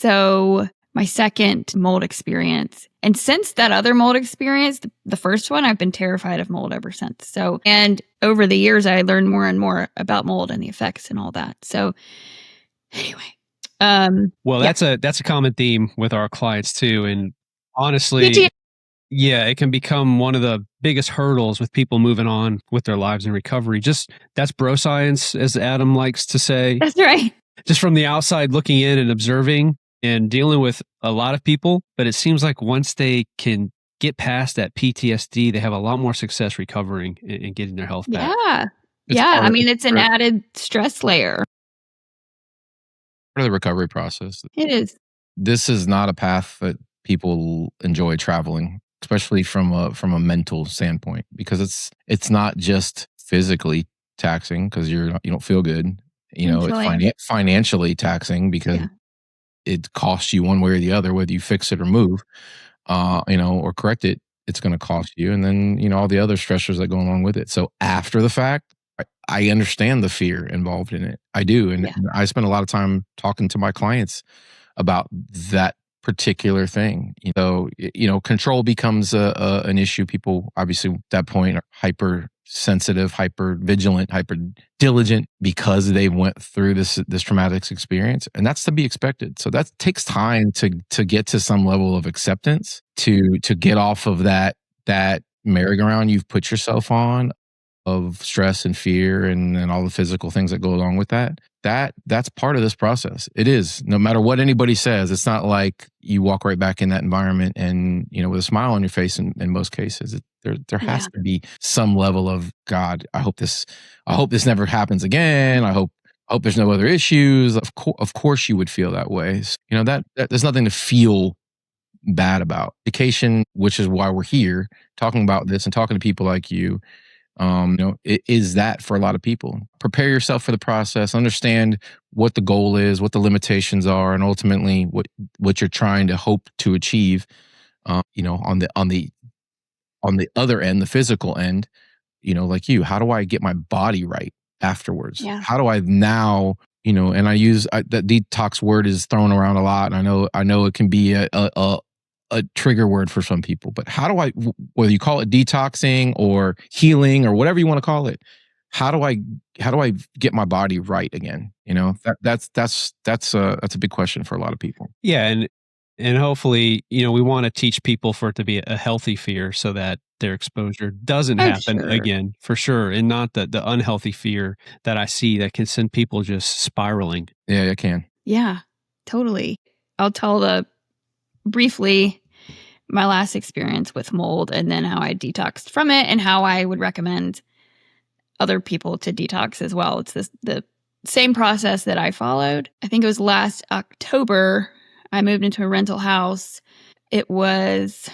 So my second mold experience, and since that other mold experience, the first one, I've been terrified of mold ever since. So, and over the years, I learned more and more about mold and the effects and all that. So anyway. Well, that's a common theme with our clients too. And honestly, yeah, it can become one of the biggest hurdles with people moving on with their lives in recovery. That's bro science, as Adam likes to say. That's right. Just from the outside looking in and observing and dealing with a lot of people. But it seems like once they can get past that PTSD, they have a lot more success recovering and getting their health back. Yeah. I mean, it's an added stress layer. Part of the recovery process. It is. This is not a path that people enjoy traveling, especially from a mental standpoint, because it's not just physically taxing because you don't feel good. It's financially taxing because it costs you one way or the other, whether you fix it or move, or correct it. It's going to cost you, and then all the other stressors that go along with it. So after the fact, I understand the fear involved in it. I do, and I spend a lot of time talking to my clients about that particular thing. Control becomes an issue. People obviously at that point are hypersensitive, hyper vigilant, hyper diligent because they went through this traumatic experience, and that's to be expected. So that takes time to get to some level of acceptance, to get off of that merry-go-round you've put yourself on of stress and fear and all the physical things that go along with that. That's part of this process. It is. No matter what anybody says, it's not like you walk right back in that environment and, with a smile on your face in most cases. There has to be some level of, God, I hope this never happens again. I hope there's no other issues. Of course you would feel that way. That there's nothing to feel bad about. Education, which is why we're here, talking about this and talking to people like you. It is that for a lot of people. Prepare yourself for the process, understand what the goal is, what the limitations are, and ultimately what you're trying to hope to achieve. On the other end, the physical end, like you, how do I get my body right afterwards? Yeah. How do I now, and I use that detox word is thrown around a lot, and I know it can be a trigger word for some people, but how do I, whether you call it detoxing or healing or whatever you want to call it, how do I get my body right again? That's a big question for a lot of people. Yeah. And hopefully, we want to teach people for it to be a healthy fear so that their exposure doesn't happen again, for sure. And not the unhealthy fear that I see that can send people just spiraling. Yeah, it can. Yeah, totally. I'll tell briefly my last experience with mold and then how I detoxed from it and how I would recommend other people to detox as well. It's the same process that I followed. I think it was last October, I moved into a rental house. It was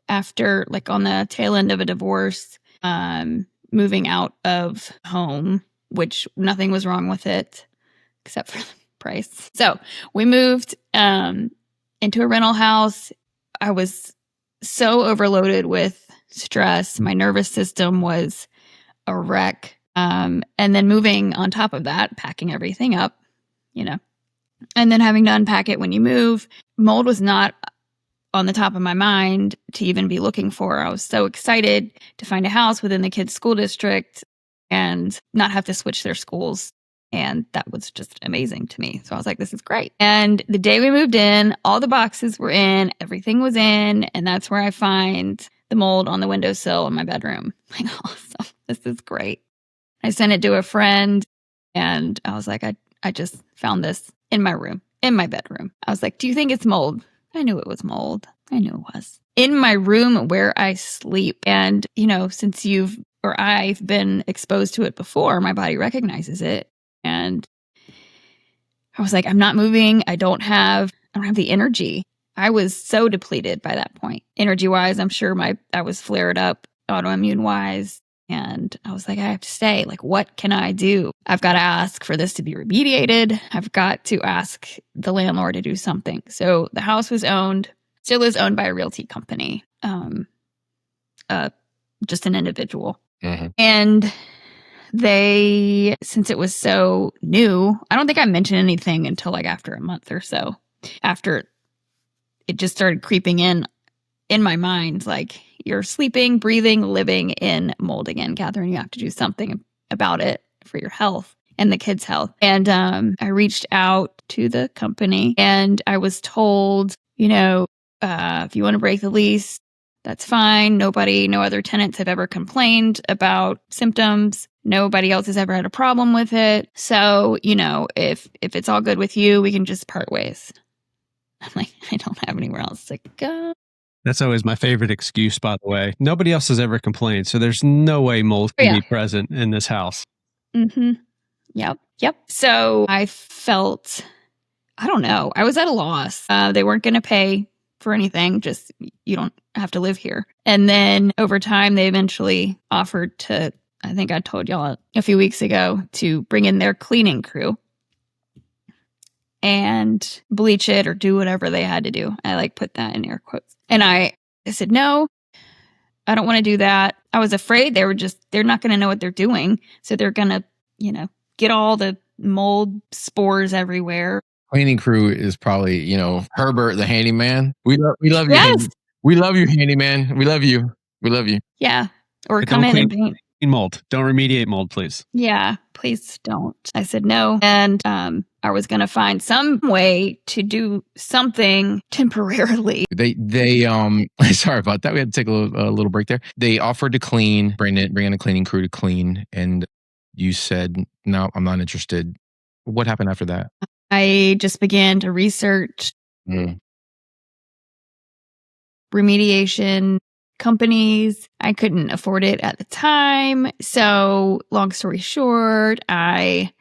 after, on the tail end of a divorce, moving out of home, which nothing was wrong with it except for the price. So we moved into a rental house. I was so overloaded with stress. My nervous system was a wreck. And then moving on top of that, packing everything up, and then having to unpack it when you move. Mold was not on the top of my mind to even be looking for. I was so excited to find a house within the kids' school district and not have to switch their schools. And that was just amazing to me. So I was like, this is great. And the day we moved in, all the boxes were in, everything was in. And that's where I find the mold on the windowsill in my bedroom. Like, awesome. This is great. I sent it to a friend and I was like, I just found this in my room, in my bedroom. I was like, do you think it's mold? I knew it was mold. I knew it was. In my room where I sleep. And, since I've been exposed to it before, my body recognizes it. And I was like, I'm not moving. I don't have the energy. I was so depleted by that point. Energy-wise, I'm sure I was flared up autoimmune-wise. And I was like, I have to stay. Like, what can I do? I've got to ask for this to be remediated. I've got to ask the landlord to do something. So the house was still is owned by a realty company, just an individual. Mm-hmm. And since it was so new, I don't think I mentioned anything until after a month or so. after it just started creeping in my mind, like, you're sleeping, breathing, living in mold again, Katherine. You have to do something about it for your health and the kids' health. And I reached out to the company and I was told, if you want to break the lease, that's fine. No other tenants have ever complained about symptoms. Nobody else has ever had a problem with it. So, if it's all good with you, we can just part ways. I'm like, I don't have anywhere else to go. That's always my favorite excuse, by the way. Nobody else has ever complained, so there's no way mold can be present in this house. Mm-hmm. Yep. So I felt, I don't know, I was at a loss. They weren't going to pay for anything, just you don't have to live here. And then over time, they eventually offered to, I think I told y'all a few weeks ago, to bring in their cleaning crew and bleach it or do whatever they had to do. I put that in air quotes. And I said, no, I don't want to do that. I was afraid they're not going to know what they're doing. So they're going to, get all the mold spores everywhere. Cleaning crew is probably, Herbert, the handyman. We love you. Yes. We love you, handyman. We love you. Yeah. Or come in and paint. Mold. Don't remediate mold, please. Yeah, please don't. I said no. And I was going to find some way to do something temporarily. They sorry about that. We had to take a little break there. They offered to clean, bring in a cleaning crew to clean. And you said, no, I'm not interested. What happened after that? I just began to research remediation companies. I couldn't afford it at the time. So long story short, I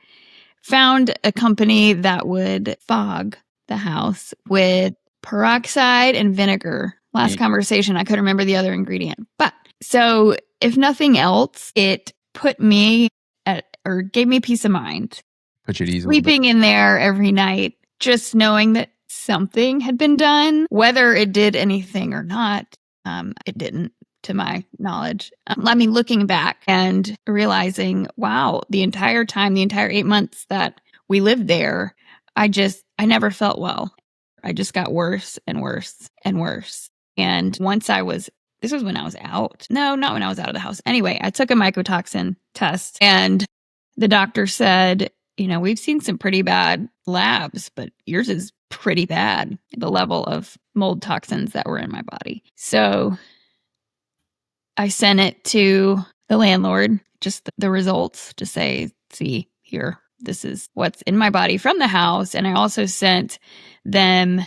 found a company that would fog the house with peroxide and vinegar. Last conversation, I couldn't remember the other ingredient. But so if nothing else, it put me or gave me peace of mind. Put you at ease. Sleeping in there every night, just knowing that something had been done, whether it did anything or not. It didn't, to my knowledge. Looking back and realizing, wow, the entire 8 months that we lived there, I never felt well. I just got worse and worse and worse. And this was when I was out. No, not when I was out of the house. Anyway, I took a mycotoxin test and the doctor said, we've seen some pretty bad labs, but yours is pretty bad, the level of mold toxins that were in my body. So I sent it to the landlord, just the results, to say, see here, this is what's in my body from the house. And I also sent them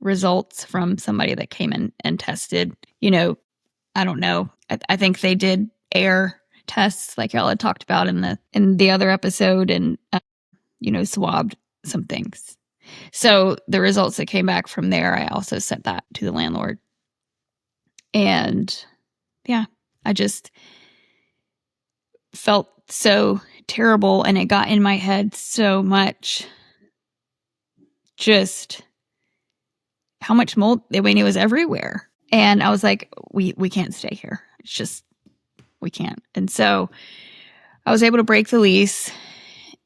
results from somebody that came in and tested, I don't know. I think they did air tests like y'all had talked about in the other episode and, swabbed some things. So the results that came back from there, I also sent that to the landlord. And yeah, I just felt so terrible and it got in my head so much, just how much mold, it was everywhere. And I was like, we can't stay here. It's just, we can't. And so I was able to break the lease.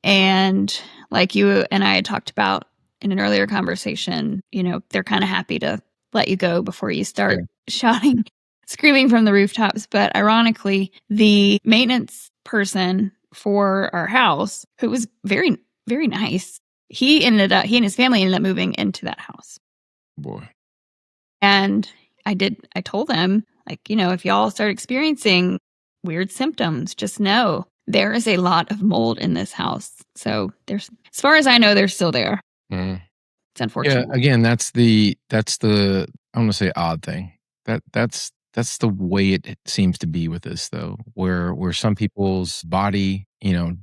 And like you and I had talked about in an earlier conversation, they're kind of happy to let you go before you start shouting, screaming from the rooftops. But ironically, the maintenance person for our house, who was very, very nice, he and his family ended up moving into that house. Boy. And I told them, if y'all start experiencing weird symptoms, just know there is a lot of mold in this house. So as far as I know, they're still there. Mm. It's unfortunate. Yeah, again, that's the I'm gonna say odd thing. That's the way it seems to be with this though, where some people's body,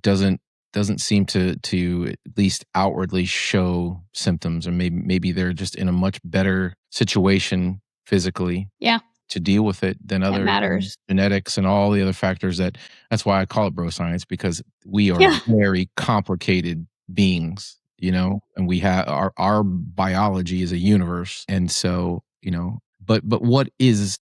doesn't seem to at least outwardly show symptoms, or maybe they're just in a much better situation physically. Yeah. To deal with it than other matters. Genetics and all the other factors that's why I call it bro science, because we are very complicated beings, and we have our biology is a universe. And so, but what is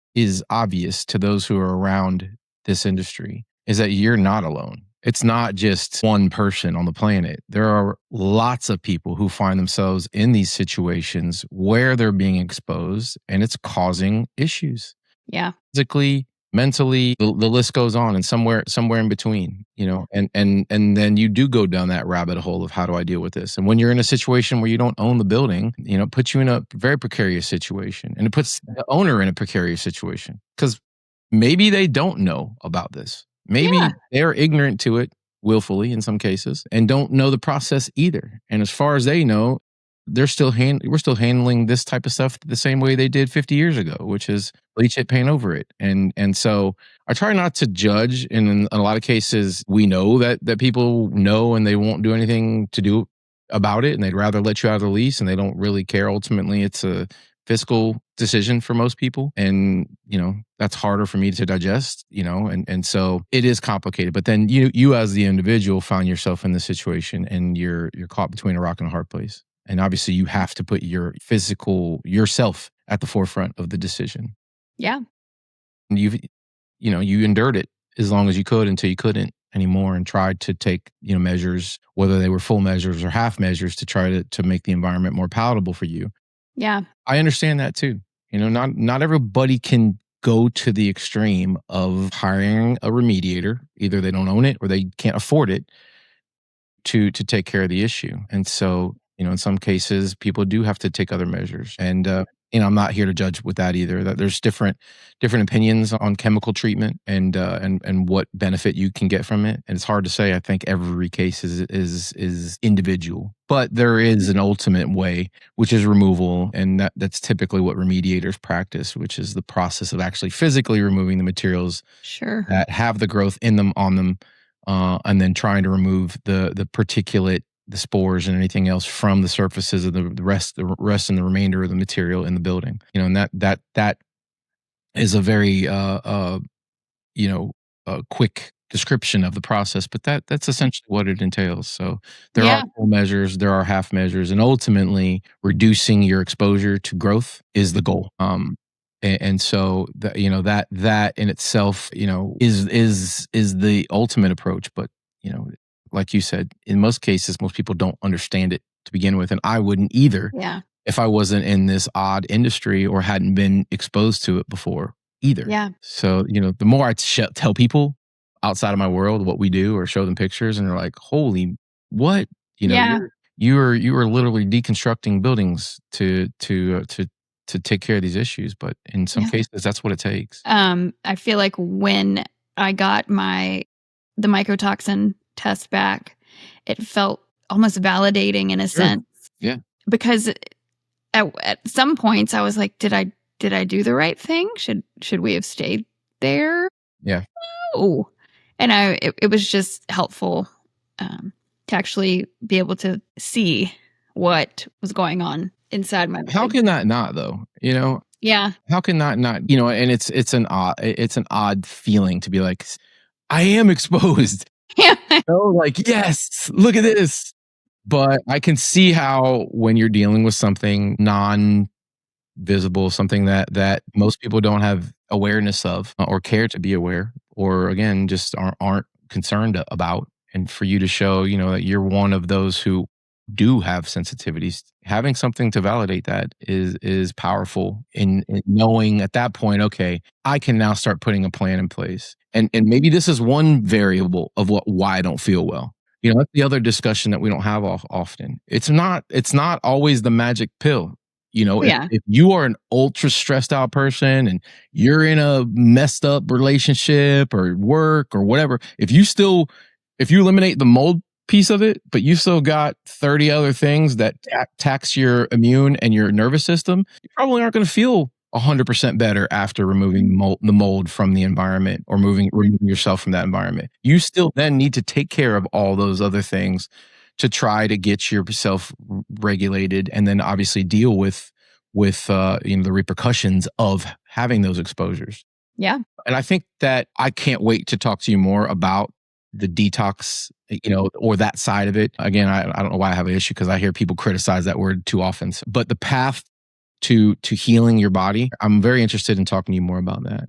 obvious to those who are around this industry is that you're not alone. It's not just one person on the planet. There are lots of people who find themselves in these situations where they're being exposed and it's causing issues. Yeah. Physically, mentally, the list goes on, and somewhere in between, and then you do go down that rabbit hole of how do I deal with this? And when you're in a situation where you don't own the building, it puts you in a very precarious situation, and it puts the owner in a precarious situation because maybe they don't know about this. Maybe they're ignorant to it willfully in some cases and don't know the process either. And as far as they know, we're still handling this type of stuff the same way they did 50 years ago, which is bleach it, paint over it. And so I try not to judge. And in a lot of cases, we know that people know and they won't do anything to do about it. And they'd rather let you out of the lease and they don't really care. Ultimately, it's a fiscal decision for most people. And, that's harder for me to digest, and so it is complicated. But then you as the individual find yourself in the situation and you're caught between a rock and a hard place. And obviously you have to put your physical yourself at the forefront of the decision. Yeah. And you endured it as long as you could until you couldn't anymore and tried to take, measures, whether they were full measures or half measures to try to make the environment more palatable for you. Yeah. I understand that too. Not everybody can go to the extreme of hiring a remediator. Either they don't own it or they can't afford it to take care of the issue. And so, in some cases, people do have to take other measures. And I'm not here to judge with that either. That there's different opinions on chemical treatment and what benefit you can get from it. And it's hard to say. I think every case is individual, but there is an ultimate way, which is removal, and that's typically what remediators practice, which is the process of actually physically removing the materials that have the growth in them, on them, and then trying to remove the particulate, the spores, and anything else from the surfaces of the rest and the remainder of the material in the building. And that is a very quick description of the process, but that's essentially what it entails. So there are full measures, there are half measures, and ultimately reducing your exposure to growth is the goal. And so that in itself, is the ultimate approach. But like you said, in most cases, most people don't understand it to begin with, and I wouldn't either. Yeah. If I wasn't in this odd industry or hadn't been exposed to it before either. Yeah. So the more I tell people outside of my world what we do or show them pictures, and they're like, "Holy, what?" You are literally deconstructing buildings to take care of these issues. But in some cases, that's what it takes. I feel like when I got the mycotoxin test back, it felt almost validating in a sense. Yeah. Because at some points I was like, did I do the right thing? Should we have stayed there? Yeah. Oh. And it was just helpful to actually be able to see what was going on inside my body. How can that not, though? Yeah. How can that not? And it's an odd feeling to be like, I am exposed. Yeah. Like, yes, look at this. But I can see how when you're dealing with something non-visible, something that most people don't have awareness of or care to be aware, or again, just aren't concerned about. And for you to show, that you're one of those who do have sensitivities, having something to validate that is powerful in knowing at that point, okay, I can now start putting a plan in place. And maybe this is one variable of why I don't feel well. That's the other discussion that we don't have often. It's not always the magic pill. If you are an ultra stressed out person and you're in a messed up relationship or work or whatever, if you eliminate the mold piece of it, but you still got 30 other things that tax your immune and your nervous system, you probably aren't going to feel 100% better after removing the mold from the environment or removing yourself from that environment. You still then need to take care of all those other things to try to get yourself regulated, and then obviously deal with the repercussions of having those exposures. Yeah. And I think that I can't wait to talk to you more about the detox, or that side of it. Again, I don't know why I have an issue, because I hear people criticize that word too often. But the path to healing your body, I'm very interested in talking to you more about that.